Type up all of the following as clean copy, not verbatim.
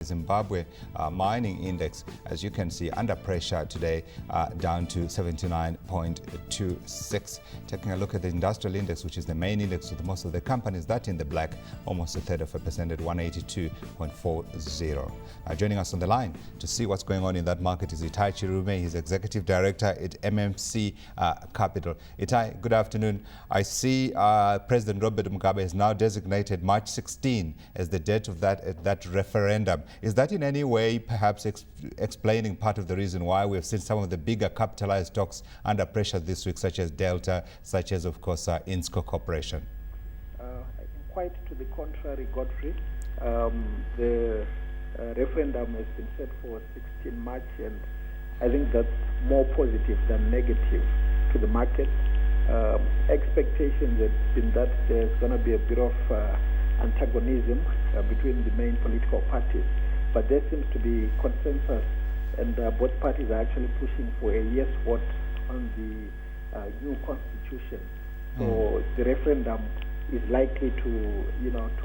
Zimbabwe mining index, as you can see, under pressure today, down to 79.26. Taking a look at the industrial index, which is the main index with most of the companies, that in the black, almost 1/3% at 182.40. Joining us on the line to see what's going on in that market is Itai Chirume. He's Executive Director at MMC Capital. Itai, good afternoon. I see President Robert Mugabe has now designated March 16 as the date of that referendum. Is that in any way perhaps explaining part of the reason why we've seen some of the bigger capitalized stocks under pressure this week, such as Delta, such as, of course, Insco Corporation? Quite to the contrary, Godfrey. The referendum has been set for 16 March, and I think that's more positive than negative to the market. Expectations have been that there's going to be a bit of antagonism between the main political parties, but there seems to be consensus, and both parties are actually pushing for a yes vote on the new constitution. So the referendum is likely to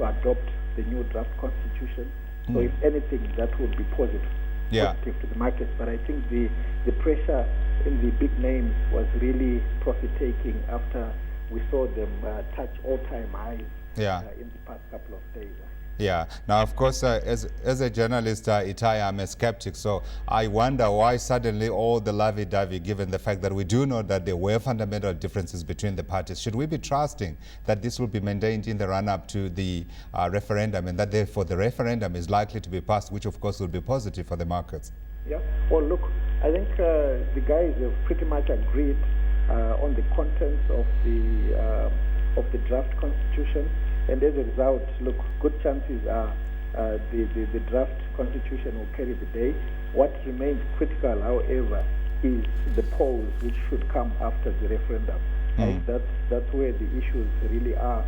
adopt the new draft constitution. So if anything, that would be positive to the markets. But I think the pressure in the big names was really profit-taking after we saw them touch all-time highs in the past couple of days. Yeah. Now, of course, as a journalist, Itai, I'm a skeptic, so I wonder why suddenly all the lovey-dovey, given the fact that we do know that there were fundamental differences between the parties. Should we be trusting that this will be maintained in the run-up to the referendum, and that therefore the referendum is likely to be passed, which of course will be positive for the markets? Yeah. Well, look, I think the guys have pretty much agreed on the contents of the draft constitution. And as a result, look, good chances are the draft constitution will carry the day. What remains critical, however, is the polls, which should come after the referendum. And that's where the issues really are.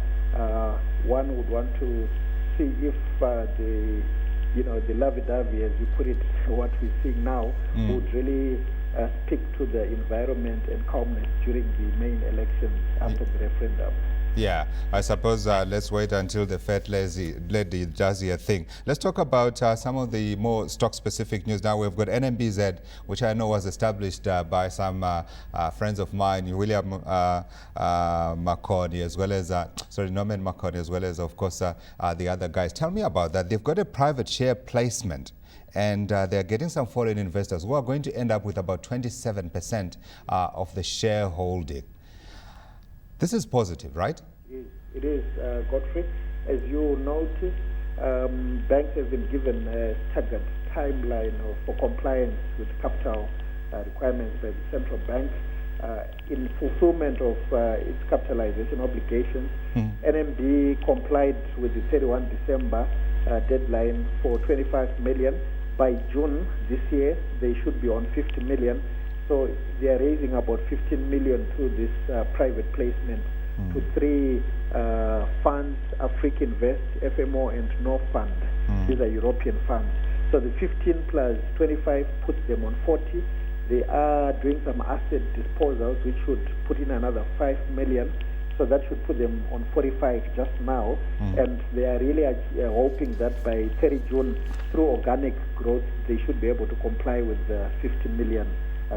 One would want to see if the lovey-dovey, as you put it, what we're seeing now, would really speak to the environment and calmness during the main elections after the referendum. Yeah, I suppose let's wait until the Fed lady does their thing. Let's talk about some of the more stock-specific news. Now we've got NMBZ, which I know was established by some friends of mine, William McCorney, as well as, Norman McCorney, as well as, of course, the other guys. Tell me about that. They've got a private share placement, and they're getting some foreign investors who are going to end up with about 27% of the shareholding. This is positive, right? It is, Godfrey. As you notice, banks have been given a staggered timeline for compliance with capital requirements by the central bank in fulfillment of its capitalization obligations. NMB complied with the 31 December deadline for 25 million. By June this year, they should be on 50 million. So they are raising about 15 million through this private placement to three funds, Africa Invest, FMO, and North Fund. These are European funds. So the 15 plus 25 puts them on 40. They are doing some asset disposals, which should put in another 5 million. So that should put them on 45 just now. And they are really hoping that by 30 June, through organic growth, they should be able to comply with the 50 million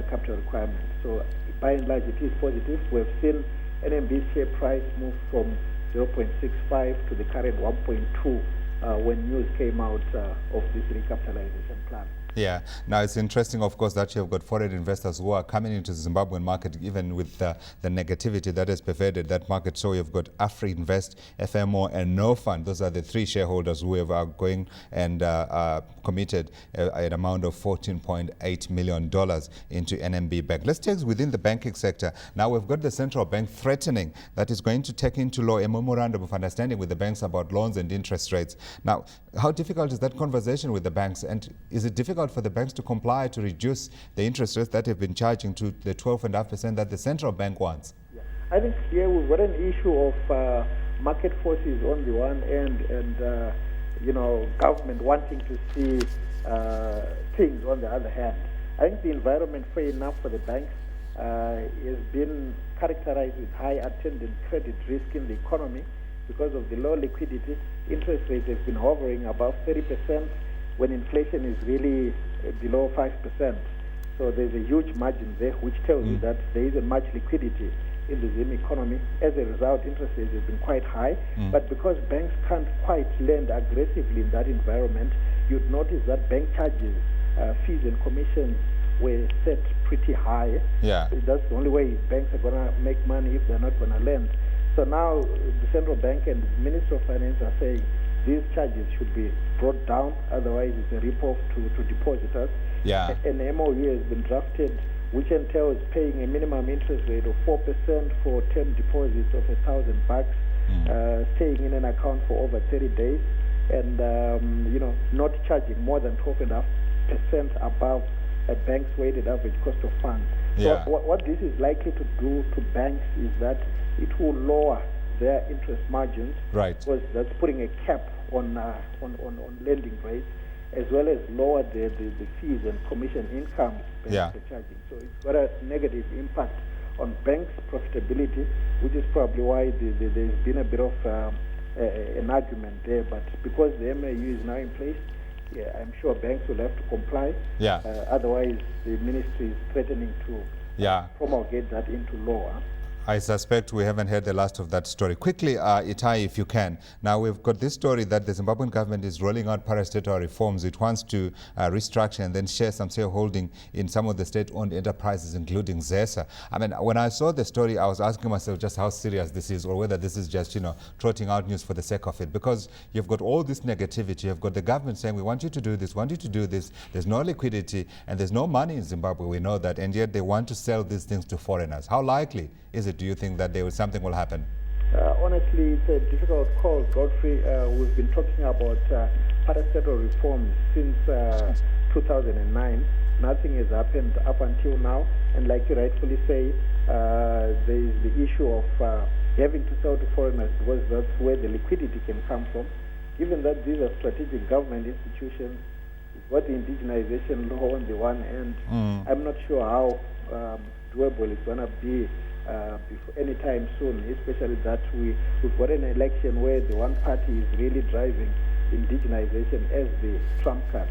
capital requirements. So by and large, it is positive. We've seen NMB's share price move from 0.65 to the current 1.2 when news came out of this recapitalization plan. Yeah. Now, it's interesting, of course, that you've got foreign investors who are coming into the Zimbabwean market, even with the negativity that has pervaded that market. So you've got Africa Invest, FMO, and No Fund. Those are the three shareholders who are going and committed an amount of $14.8 million into NMB Bank. Let's take within the banking sector. Now, we've got the central bank threatening that it's going to take into law a memorandum of understanding with the banks about loans and interest rates. Now, how difficult is that conversation with the banks? And is it difficult for the banks to comply to reduce the interest rates that they've been charging to the 12.5% that the central bank wants? Yeah. I think here we've got an issue of market forces on the one end and government wanting to see things on the other hand. I think the environment, fair enough, for the banks has been characterized with high attendant credit risk in the economy because of the low liquidity. Interest rates have been hovering above 30%. when inflation is really below 5%. So there's a huge margin there, which tells you that there isn't much liquidity in the Zim economy. As a result, interest rates have been quite high. But because banks can't quite lend aggressively in that environment, you'd notice that bank charges, fees and commissions were set pretty high. Yeah. That's the only way banks are going to make money if they're not going to lend. So now the central bank and the Minister of Finance are saying these charges should be brought down, otherwise it's a rip-off to depositors. Yeah. An MOU has been drafted which entails paying a minimum interest rate of 4% for term deposits of $1,000, staying in an account for over 30 days, and not charging more than 12.5% above a bank's weighted average cost of funds. Yeah. So what this is likely to do to banks is that it will lower their interest margins, Right. because that's putting a cap on lending rates, as well as lower the fees and commission income banks Yeah. are charging. So it's got a negative impact on banks' profitability, which is probably why there's been a bit of an argument there. But because the MAU is now in place, I'm sure banks will have to comply. Yeah. Otherwise, the ministry is threatening to Yeah. promulgate that into law. I suspect we haven't heard the last of that story. Quickly, Itai, if you can. Now, we've got this story that the Zimbabwean government is rolling out parastatal reforms. It wants to restructure and then share some shareholding in some of the state-owned enterprises, including ZESA. I mean, when I saw the story, I was asking myself just how serious this is, or whether this is just, trotting out news for the sake of it. Because you've got all this negativity. You've got the government saying, we want you to do this, want you to do this. There's no liquidity, and there's no money in Zimbabwe. We know that. And yet they want to sell these things to foreigners. How likely is it, do you think, that something will happen? Honestly, it's a difficult call, Godfrey. We've been talking about parastatal reforms since 2009. Nothing has happened up until now. And like you rightfully say, there is the issue of having to sell to foreigners, because that's where the liquidity can come from. Given that these are strategic government institutions, we've got the indigenization law on the one end. I'm not sure how doable it's going to be anytime soon, especially that we've got an election where the one party is really driving indigenization as the trump card.